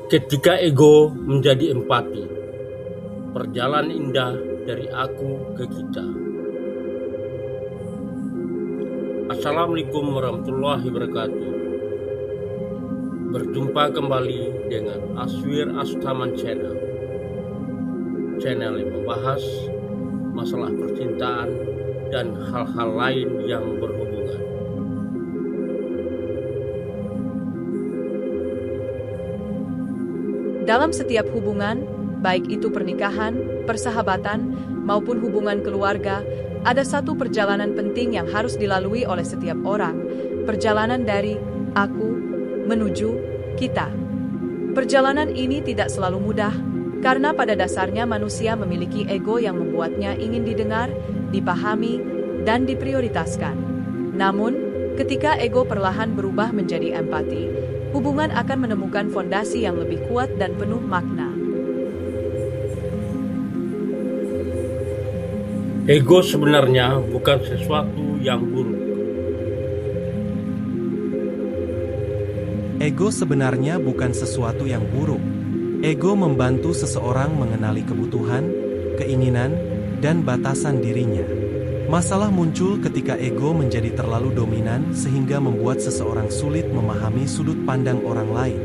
Ketika ego menjadi empati, perjalanan indah dari aku ke kita. Assalamualaikum warahmatullahi wabarakatuh. Berjumpa kembali dengan Aswir Astaman Channel. Channel yang membahas masalah percintaan dan hal-hal lain yang berhubungan. Dalam setiap hubungan, baik itu pernikahan, persahabatan, maupun hubungan keluarga, ada satu perjalanan penting yang harus dilalui oleh setiap orang. Perjalanan dari aku menuju kita. Perjalanan ini tidak selalu mudah, karena pada dasarnya manusia memiliki ego yang membuatnya ingin didengar, dipahami, dan diprioritaskan. Namun, ketika ego perlahan berubah menjadi empati, hubungan akan menemukan fondasi yang lebih kuat dan penuh makna. Ego sebenarnya bukan sesuatu yang buruk. Ego sebenarnya bukan sesuatu yang buruk. Ego membantu seseorang mengenali kebutuhan, keinginan, dan batasan dirinya. Masalah muncul ketika ego menjadi terlalu dominan sehingga membuat seseorang sulit memahami sudut pandang orang lain.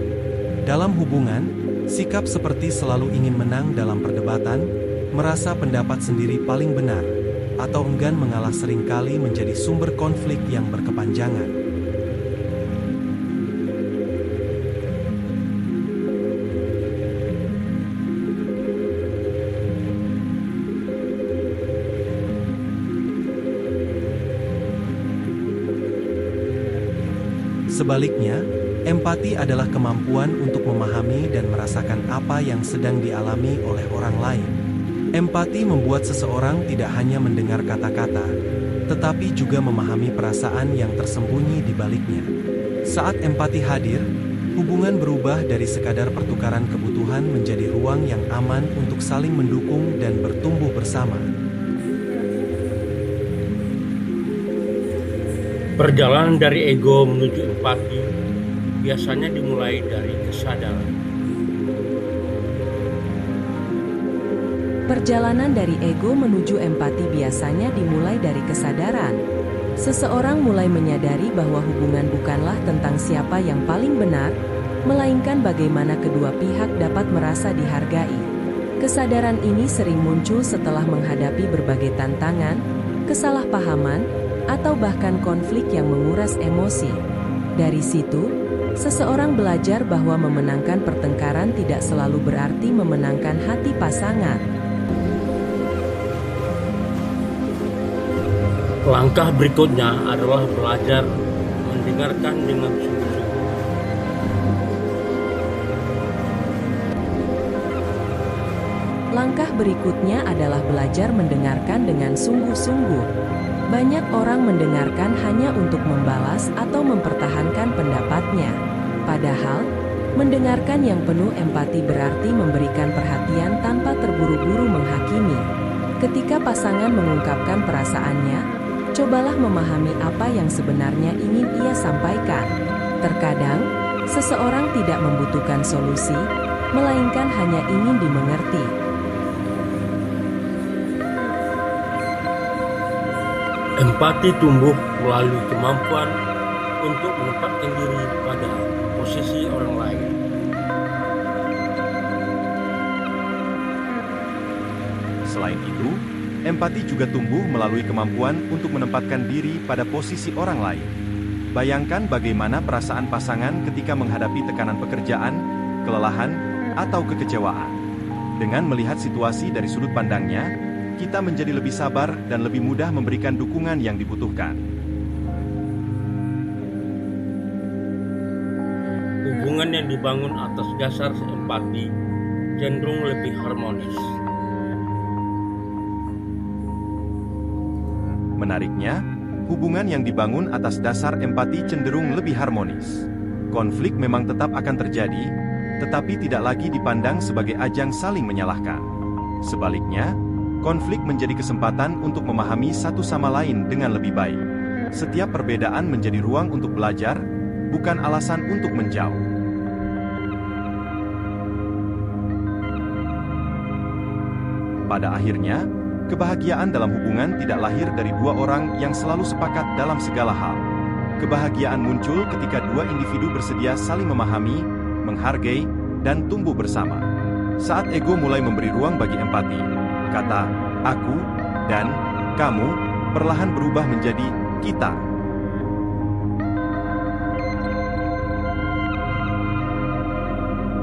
Dalam hubungan, sikap seperti selalu ingin menang dalam perdebatan, merasa pendapat sendiri paling benar, atau enggan mengalah seringkali menjadi sumber konflik yang berkepanjangan. Sebaliknya, empati adalah kemampuan untuk memahami dan merasakan apa yang sedang dialami oleh orang lain. Empati membuat seseorang tidak hanya mendengar kata-kata, tetapi juga memahami perasaan yang tersembunyi di baliknya. Saat empati hadir, hubungan berubah dari sekadar pertukaran kebutuhan menjadi ruang yang aman untuk saling mendukung dan bertumbuh bersama. Perjalanan dari ego menuju empati biasanya dimulai dari kesadaran. Perjalanan dari ego menuju empati biasanya dimulai dari kesadaran. Seseorang mulai menyadari bahwa hubungan bukanlah tentang siapa yang paling benar, melainkan bagaimana kedua pihak dapat merasa dihargai. Kesadaran ini sering muncul setelah menghadapi berbagai tantangan, kesalahpahaman, atau bahkan konflik yang menguras emosi. Dari situ, seseorang belajar bahwa memenangkan pertengkaran tidak selalu berarti memenangkan hati pasangan. Langkah berikutnya adalah belajar mendengarkan dengan sungguh-sungguh. Langkah berikutnya adalah belajar mendengarkan dengan sungguh-sungguh. Banyak orang mendengarkan hanya untuk membalas atau mempertahankan pendapatnya. Padahal, mendengarkan yang penuh empati berarti memberikan perhatian tanpa terburu-buru menghakimi. Ketika pasangan mengungkapkan perasaannya, cobalah memahami apa yang sebenarnya ingin ia sampaikan. Terkadang, seseorang tidak membutuhkan solusi, melainkan hanya ingin dimengerti. Empati tumbuh melalui kemampuan untuk menempatkan diri pada posisi orang lain. Selain itu, empati juga tumbuh melalui kemampuan untuk menempatkan diri pada posisi orang lain. Bayangkan bagaimana perasaan pasangan ketika menghadapi tekanan pekerjaan, kelelahan, atau kekecewaan. Dengan melihat situasi dari sudut pandangnya, kita menjadi lebih sabar dan lebih mudah memberikan dukungan yang dibutuhkan. Hubungan yang dibangun atas dasar empati cenderung lebih harmonis. Menariknya, hubungan yang dibangun atas dasar empati cenderung lebih harmonis. Konflik memang tetap akan terjadi, tetapi tidak lagi dipandang sebagai ajang saling menyalahkan. Sebaliknya, konflik menjadi kesempatan untuk memahami satu sama lain dengan lebih baik. Setiap perbedaan menjadi ruang untuk belajar, bukan alasan untuk menjauh. Pada akhirnya, kebahagiaan dalam hubungan tidak lahir dari dua orang yang selalu sepakat dalam segala hal. Kebahagiaan muncul ketika dua individu bersedia saling memahami, menghargai, dan tumbuh bersama. Saat ego mulai memberi ruang bagi empati, kata "aku" dan "kamu" perlahan berubah menjadi "kita".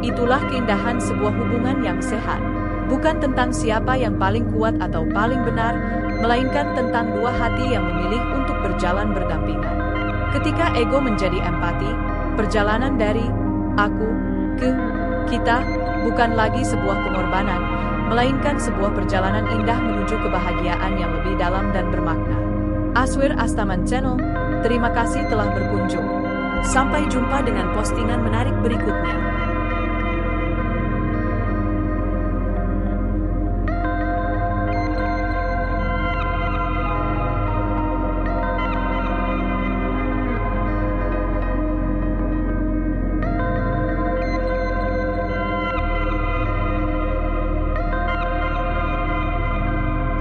Itulah keindahan sebuah hubungan yang sehat. Bukan tentang siapa yang paling kuat atau paling benar, melainkan tentang dua hati yang memilih untuk berjalan berdampingan. Ketika ego menjadi empati, perjalanan dari aku ke kita bukan lagi sebuah pengorbanan, melainkan sebuah perjalanan indah menuju kebahagiaan yang lebih dalam dan bermakna. Aswir Astaman Channel, terima kasih telah berkunjung. Sampai jumpa dengan postingan menarik berikutnya.